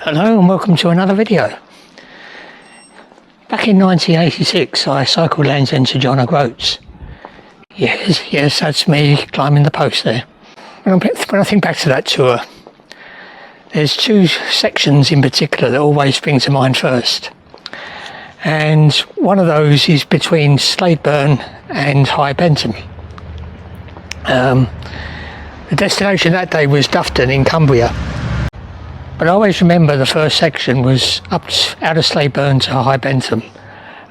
Hello and welcome to another video. Back in 1986 I cycled Land's End to John O'Groats. Yes, that's me climbing the post there. When I think back to that tour, there's two sections in particular that always spring to mind first. And one of those is between Slaidburn and High Bentham. The destination that day was Dufton in Cumbria. But I always remember the first section was out of Slaidburn to High Bentham.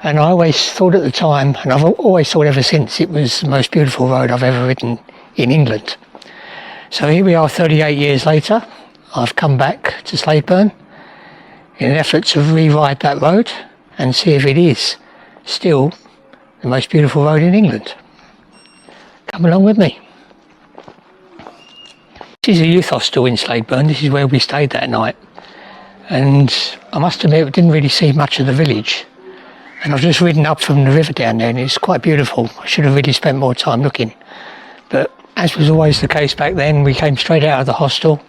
And I always thought at the time, and I've always thought ever since, it was the most beautiful road I've ever ridden in England. So here we are 38 years later. I've come back to Slaidburn in an effort to rewrite that road and see if it is still the most beautiful road in England. Come along with me. This is a youth hostel in Slaidburn. This is where we stayed that night. And I must admit, I didn't really see much of the village. And I've just ridden up from the river down there and it's quite beautiful. I should have really spent more time looking. But as was always the case back then, we came straight out of the hostel,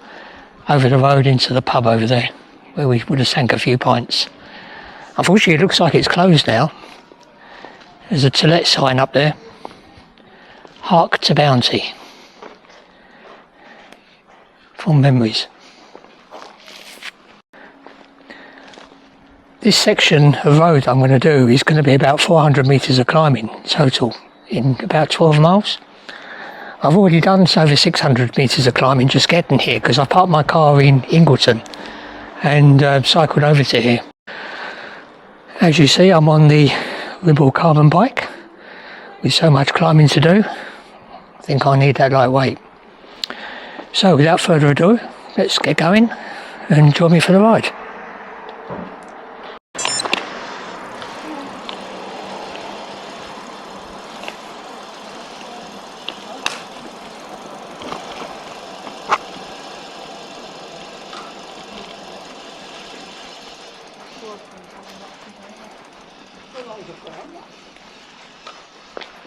over the road into the pub over there, where we would have sank a few pints. Unfortunately, it looks like it's closed now. There's a to let sign up there. Hark to Bounty. Fond memories. This section of road I'm going to do is going to be about 400 metres of climbing total in about 12 miles. I've already done over 600 metres of climbing just getting here because I parked my car in Ingleton and cycled over to here. As you see, I'm on the Ribble carbon bike with so much climbing to do. I think I need that lightweight. So without further ado, let's get going and join me for the ride.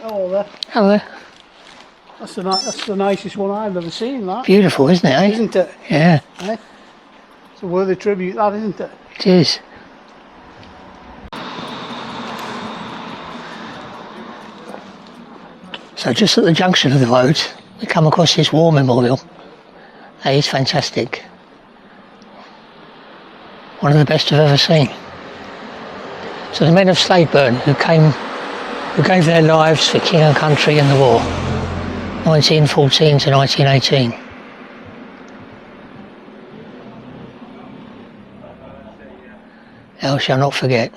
Hello there. Hello there. That's the nicest one I've ever seen, that. Beautiful, isn't it, eh? Isn't it? Yeah. Eh? It's a worthy tribute, that, isn't it? It is. So just at the junction of the road, we come across this war memorial. That is fantastic. One of the best I've ever seen. So the men of Slaidburn who gave their lives for king and country in the war, 1914 to 1918. Thou shalt not forget.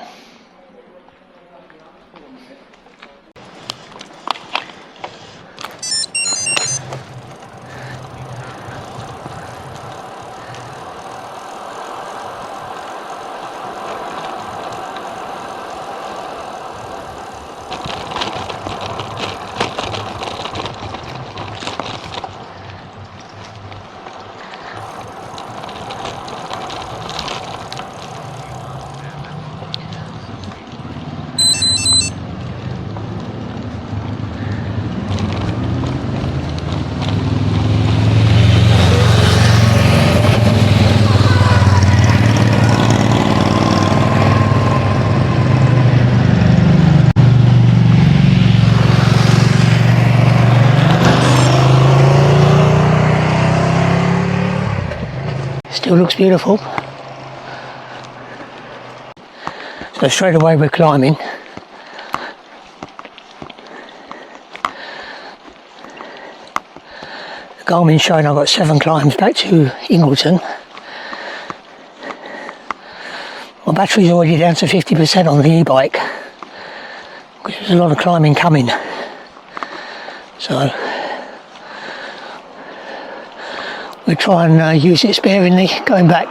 Still looks beautiful. So straight away we're climbing. The Garmin's showing I've got 7 climbs back to Ingleton. My battery's already down to 50% on the e-bike because there's a lot of climbing coming. So we'll try and use it sparingly going back.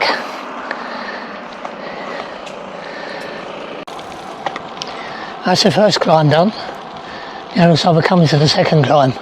That's the first climb done. Now it looks like we're coming to the second climb.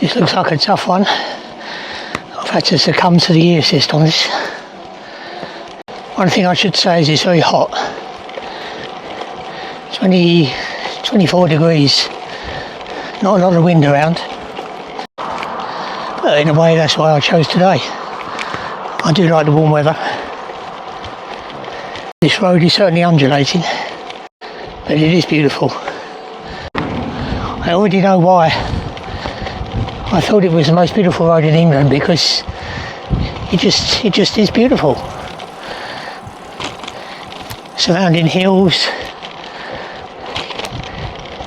This looks like a tough one. I've had to succumb to the gear assist on this. One thing I should say is it's very hot. 24 degrees. Not a lot of wind around. But in a way that's why I chose today. I do like the warm weather. This road is certainly undulating, but it is beautiful. I already know why I thought it was the most beautiful road in England, because it just is beautiful. Surrounding hills,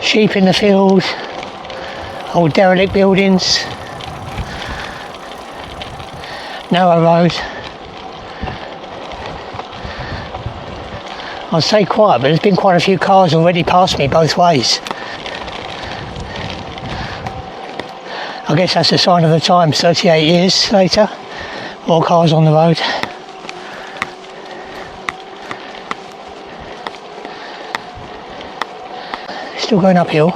sheep in the field, old derelict buildings, narrow road. I'd say quiet, but there's been quite a few cars already past me both ways. I guess that's a sign of the times, 38 years later, more cars on the road. Still going uphill.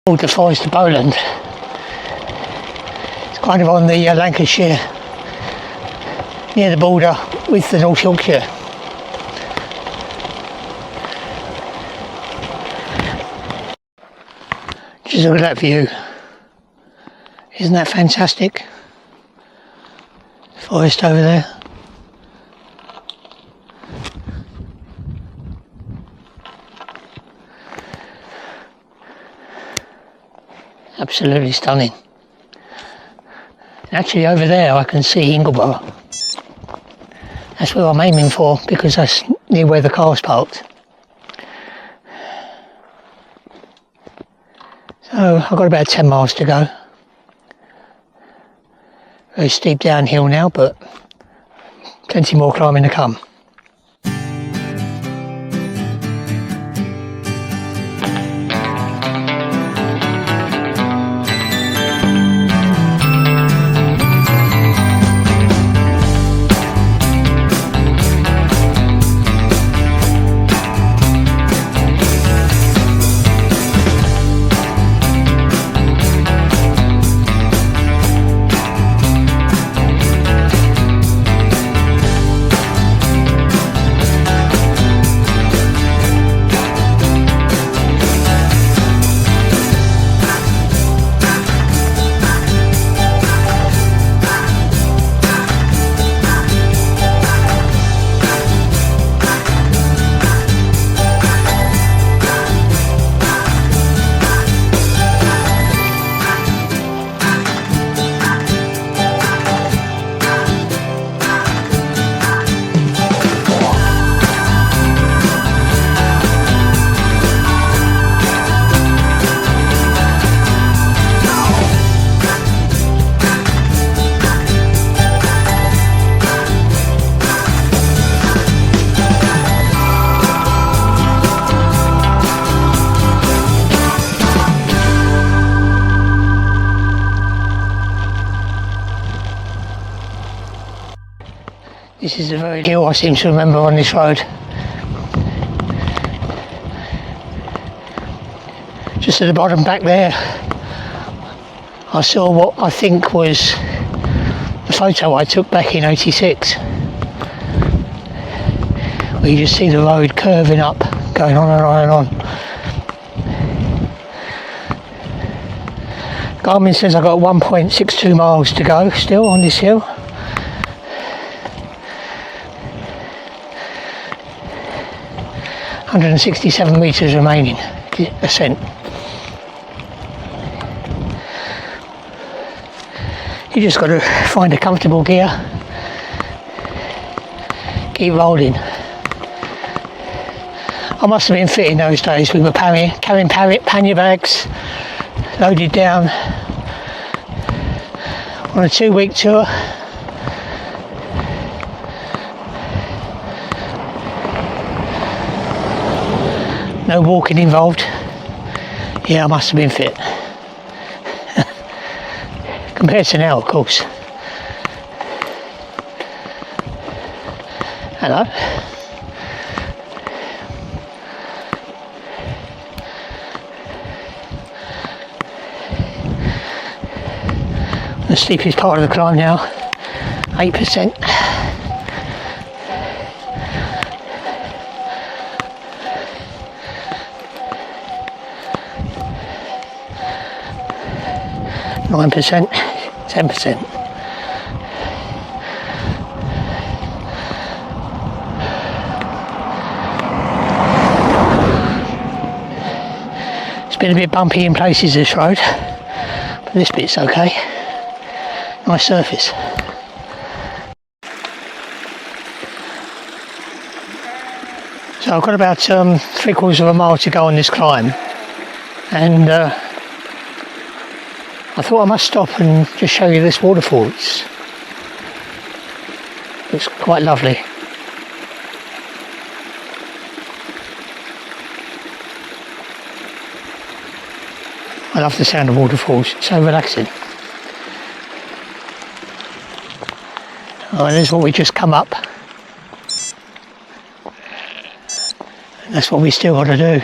Called the Forest of Bowland. It's kind of on the Lancashire, near the border with the North Yorkshire. Just look at that view. Isn't that fantastic? Forest over there. Absolutely stunning. Actually over there I can see Ingleborough. That's where I'm aiming for, because that's near where the car's parked. So I've got about 10 miles to go. Very steep downhill now, but plenty more climbing to come. This is the very hill I seem to remember on this road. Just at the bottom back there, I saw what I think was the photo I took back in '86. Where you just see the road curving up, going on and on and on. Garmin says I've got 1.62 miles to go still on this hill. .167 metres remaining ascent. You just got to find a comfortable gear, keep rolling. I must have been fit in those days. We were carrying pannier bags, loaded down on a 2-week tour. No walking involved. Yeah, I must have been fit. Compared to now, of course. Hello. The steepest part of the climb now, 8%. Nine percent, 10%. It's been a bit bumpy in places, this road, but this bit's okay. Nice surface. So I've got about 3/4 of a mile to go on this climb, and I thought I must stop and just show you this waterfall. It's quite lovely. I love the sound of waterfalls, it's so relaxing. Oh, and there's what we just come up. And that's what we still got to do.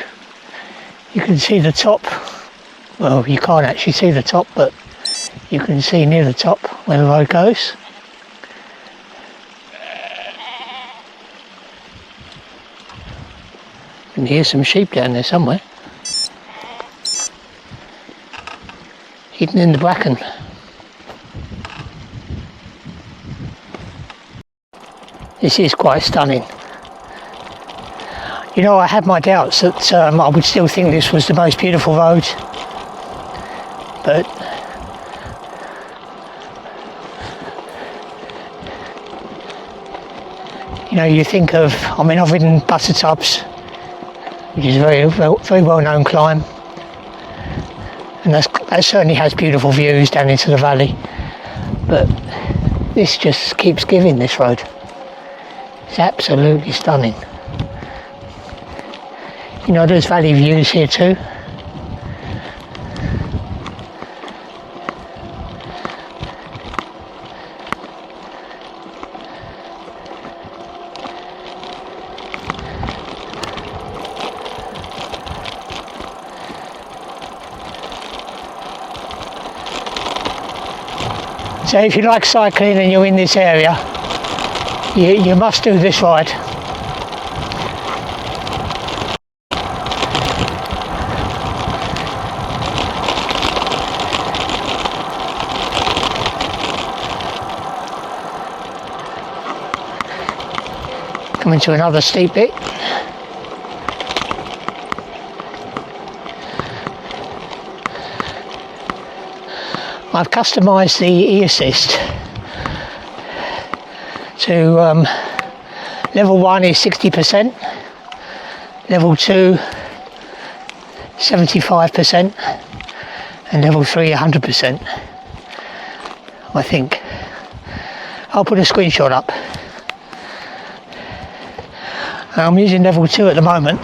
You can see the top. Well, you can't actually see the top, but you can see near the top where the road goes. You can hear some sheep down there somewhere. Hidden in the bracken. This is quite stunning. You know, I had my doubts that I would still think this was the most beautiful road. But you know, you think of, I mean, I've ridden Buttertubs, which is a very well known climb, and that certainly has beautiful views down into the valley, but this just keeps giving, this road. It's absolutely stunning. You know, there's valley views here too. So if you like cycling and you're in this area, you must do this ride. Coming to another steep bit. I've customised the e-assist to level 1 is 60%, level 2 75%, and level 3 100%. I think. I'll put a screenshot up. I'm using level 2 at the moment.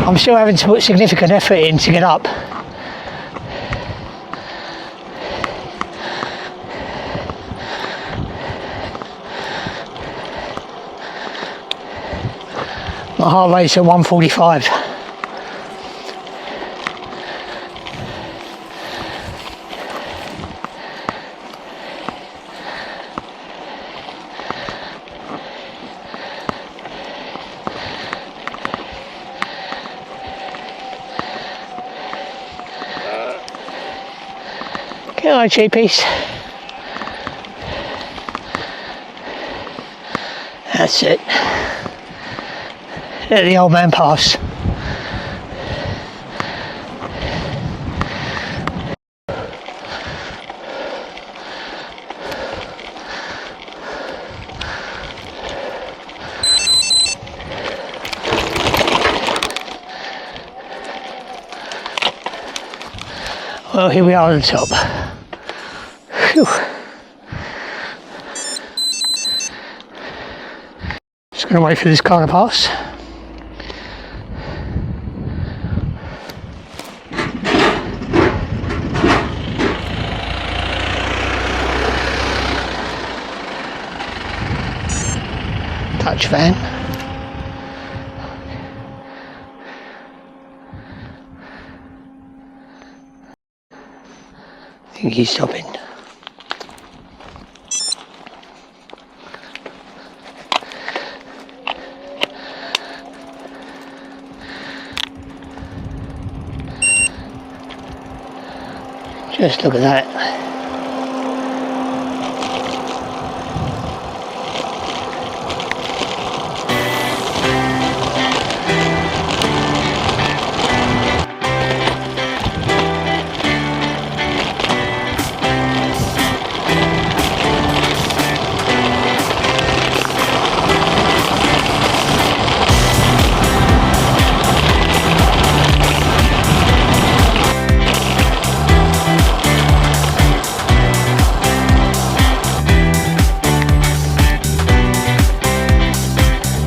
I'm still having to put significant effort in to get up. My heart rate's at 145. Come on, cheapies. That's it. Let the old man pass. Well, here we are at the top. Whew. Just going to wait for this car to pass. Touch van. I think he's stopping. Just look at that.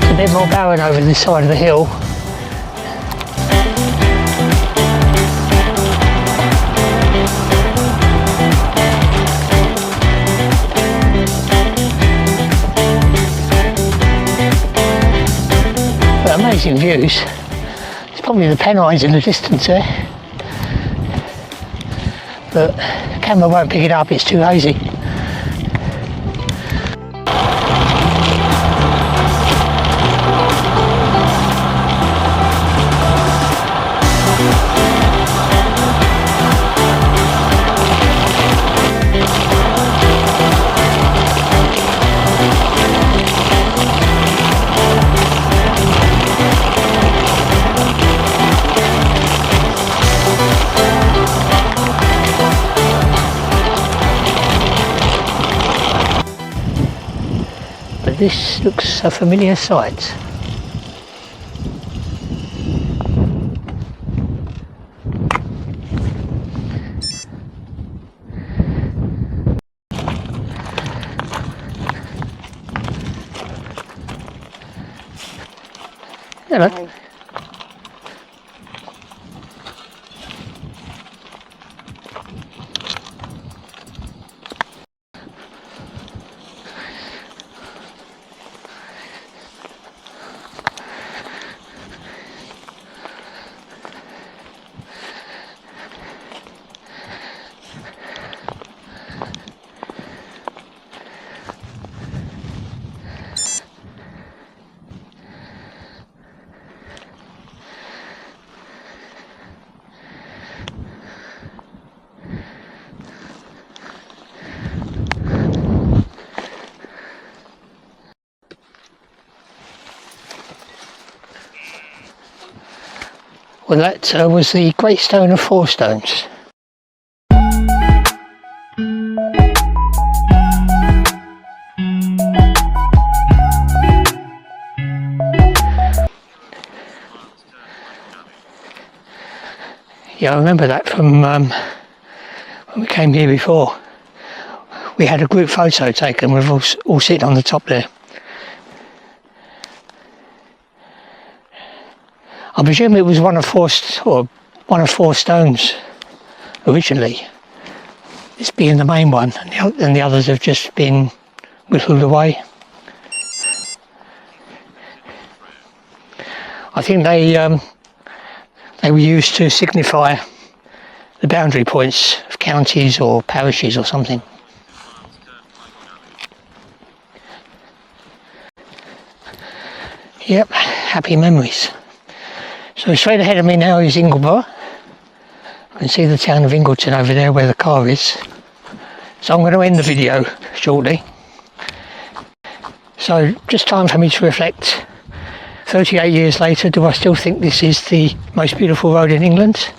A bit more barren over this side of the hill. But amazing views. It's probably the Pennines in the distance there. But the camera won't pick it up, it's too hazy. This looks a familiar sight. Hello. Hi. Well, that was the Great Stone of Four Stones. Yeah, I remember that from when we came here before. We had a group photo taken with us all sitting on the top there. I presume it was one of four stones originally. This being the main one, and the others have just been whittled away. I think they were used to signify the boundary points of counties or parishes or something. Yep, happy memories. So straight ahead of me now is Ingleborough. I can see the town of Ingleton over there where the car is. So I'm going to end the video shortly. So just time for me to reflect. 38 years later, do I still think this is the most beautiful road in England?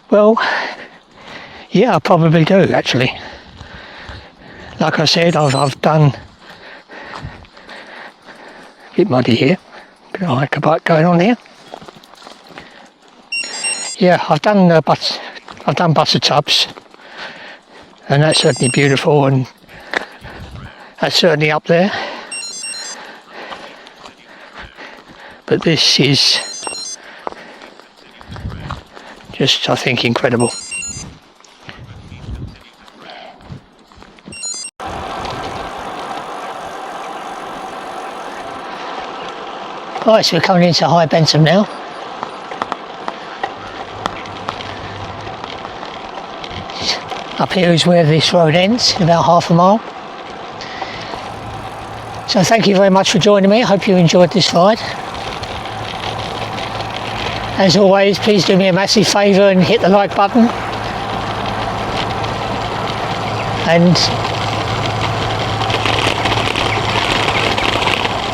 Well, yeah, I probably do actually. Like I said, I've done, a bit muddy here, bit of hike bike going on here. Yeah, I've done I've done butter tubs, and that's certainly beautiful, and that's certainly up there. But this is just, I think, incredible. Right, so we're coming into High Bentham now. Up here is where this road ends, about half a mile. So thank you very much for joining me. I hope you enjoyed this ride. As always, please do me a massive favour and hit the like button. And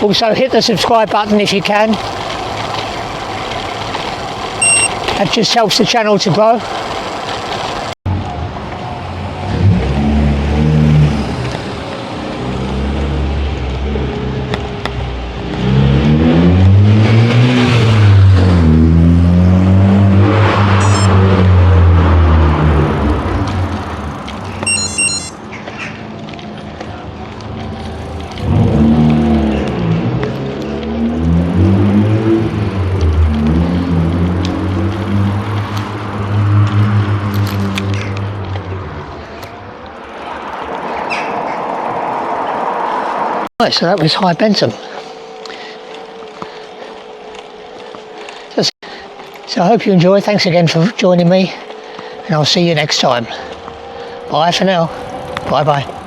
also hit the subscribe button if you can. That just helps the channel to grow. Right, so that was High Bentham. So I hope you enjoyed. Thanks again for joining me, and I'll see you next time. Bye for now. Bye bye.